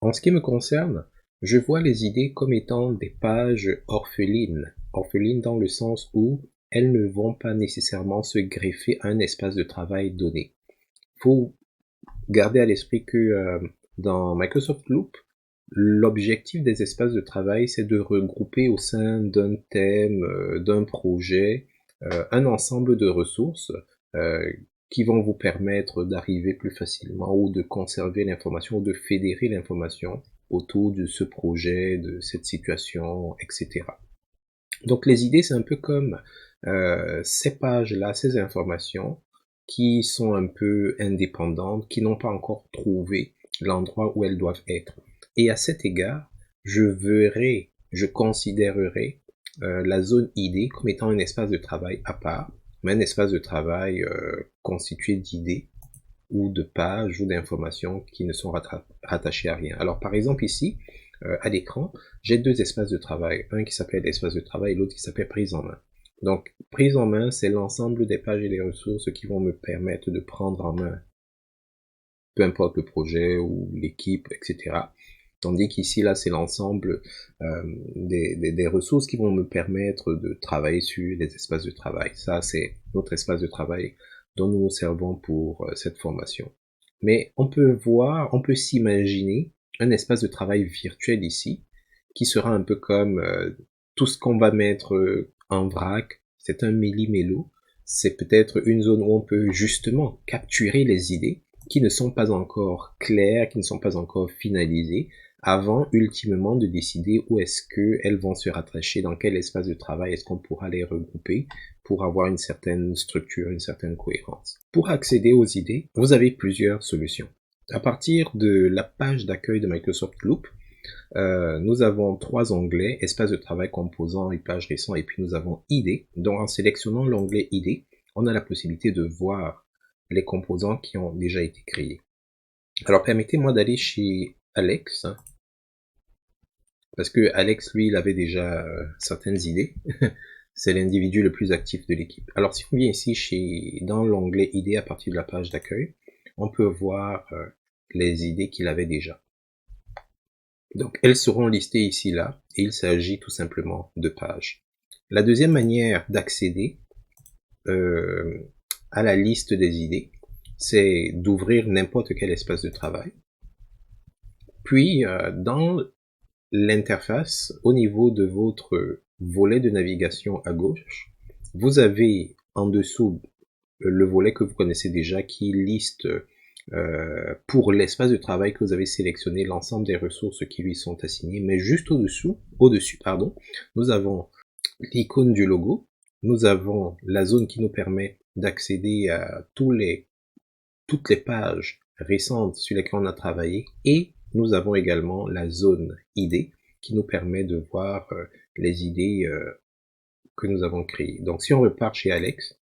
En ce qui me concerne, je vois les idées comme étant des pages orphelines. Orphelines dans le sens où elles ne vont pas nécessairement se greffer à un espace de travail donné. Faut garder à l'esprit que dans Microsoft Loop, l'objectif des espaces de travail, c'est de regrouper au sein d'un thème, d'un projet, un ensemble de ressources euh, qui vont vous permettre d'arriver plus facilement ou de conserver l'information ou de fédérer l'information autour de ce projet, de cette situation, etc. Donc les idées, c'est un peu comme ces pages-là, ces informations qui sont un peu indépendantes, qui n'ont pas encore trouvé l'endroit où elles doivent être. Et à cet égard, je considérerai la zone idée comme étant un espace de travail à part, mais un espace de travail constitué d'idées ou de pages ou d'informations qui ne sont rattachées à rien. Alors par exemple ici, à l'écran, j'ai deux espaces de travail, un qui s'appelle espace de travail et l'autre qui s'appelle prise en main. Donc prise en main, c'est l'ensemble des pages et des ressources qui vont me permettre de prendre en main peu importe le projet ou l'équipe, etc. Tandis qu'ici, là, c'est l'ensemble des ressources qui vont me permettre de travailler sur les espaces de travail. Ça, c'est notre espace de travail dont nous nous servons pour cette formation. Mais on peut voir, on peut s'imaginer un espace de travail virtuel ici, qui sera un peu comme tout ce qu'on va mettre en vrac, c'est un méli-mélo. C'est peut-être une zone où on peut justement capturer les idées qui ne sont pas encore claires, qui ne sont pas encore finalisées, avant ultimement de décider où est-ce qu'elles vont se rattacher, dans quel espace de travail est-ce qu'on pourra les regrouper pour avoir une certaine structure, une certaine cohérence. Pour accéder aux idées, vous avez plusieurs solutions. À partir de la page d'accueil de Microsoft Loop, nous avons trois onglets, espace de travail, composants et pages récentes, et puis nous avons idées. Donc en sélectionnant l'onglet idées, on a la possibilité de voir les composants qui ont déjà été créés. Alors permettez-moi d'aller chez Alex, parce que Alex, lui, il avait déjà certaines idées. C'est l'individu le plus actif de l'équipe. Alors si on vient ici dans l'onglet idées à partir de la page d'accueil, on peut voir les idées qu'il avait déjà. Donc elles seront listées ici là, et il s'agit tout simplement de pages. La deuxième manière d'accéder à la liste des idées, c'est d'ouvrir n'importe quel espace de travail. Puis dans l'interface, au niveau de votre volet de navigation à gauche, vous avez en dessous le volet que vous connaissez déjà qui liste pour l'espace de travail que vous avez sélectionné l'ensemble des ressources qui lui sont assignées, mais juste au-dessus, nous avons l'icône du logo, nous avons la zone qui nous permet d'accéder à toutes les pages récentes sur lesquelles on a travaillé, et nous avons également la zone idées qui nous permet de voir les idées que nous avons créées. Donc si on repart chez Alex,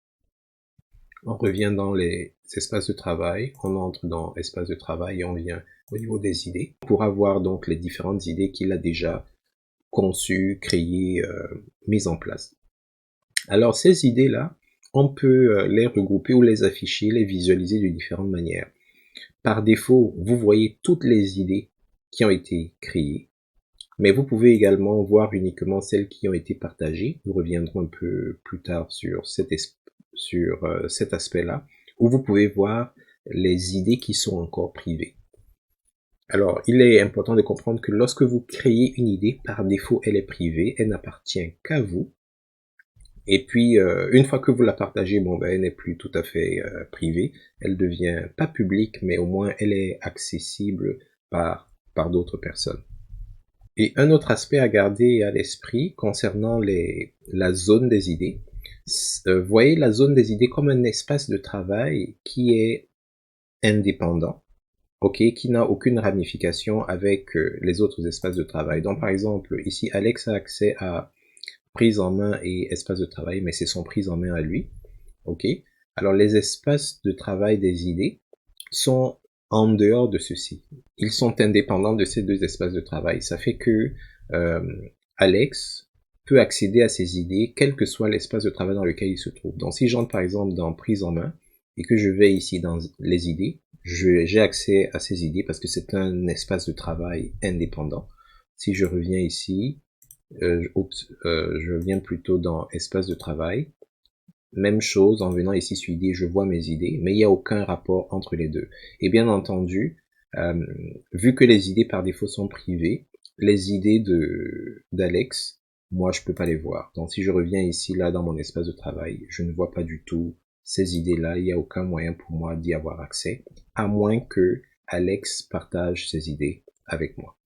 on revient dans les espaces de travail, on entre dans espace de travail et on vient au niveau des idées pour avoir donc les différentes idées qu'il a déjà conçues, créées, mises en place. Alors ces idées-là, on peut les regrouper ou les afficher, les visualiser de différentes manières. Par défaut, vous voyez toutes les idées qui ont été créées, mais vous pouvez également voir uniquement celles qui ont été partagées. Nous reviendrons un peu plus tard sur cet aspect-là, où vous pouvez voir les idées qui sont encore privées. Alors, il est important de comprendre que lorsque vous créez une idée, par défaut, elle est privée, elle n'appartient qu'à vous. Et puis, une fois que vous la partagez, elle n'est plus tout à fait privée, elle devient pas publique, mais au moins elle est accessible par d'autres personnes. Et un autre aspect à garder à l'esprit concernant la zone des idées, voyez la zone des idées comme un espace de travail qui est indépendant, qui n'a aucune ramification avec les autres espaces de travail. Donc par exemple, ici Alex a accès à prise en main et espace de travail, mais c'est son prise en main à lui. Alors les espaces de travail des idées sont en dehors de ceci. Ils sont indépendants de ces deux espaces de travail. Ça fait que Alex peut accéder à ces idées, quel que soit l'espace de travail dans lequel il se trouve. Donc si j'entre par exemple dans prise en main et que je vais ici dans les idées, j'ai accès à ces idées parce que c'est un espace de travail indépendant. Si je reviens ici, je viens plutôt dans espace de travail. Même chose, en venant ici sur idées, je vois mes idées, mais il n'y a aucun rapport entre les deux. Et bien entendu, euh, vu que les idées par défaut sont privées, les idées d'Alex, moi je peux pas les voir. Donc si je reviens ici, là, dans mon espace de travail, je ne vois pas du tout ces idées-là, il n'y a aucun moyen pour moi d'y avoir accès, à moins que Alex partage ses idées avec moi.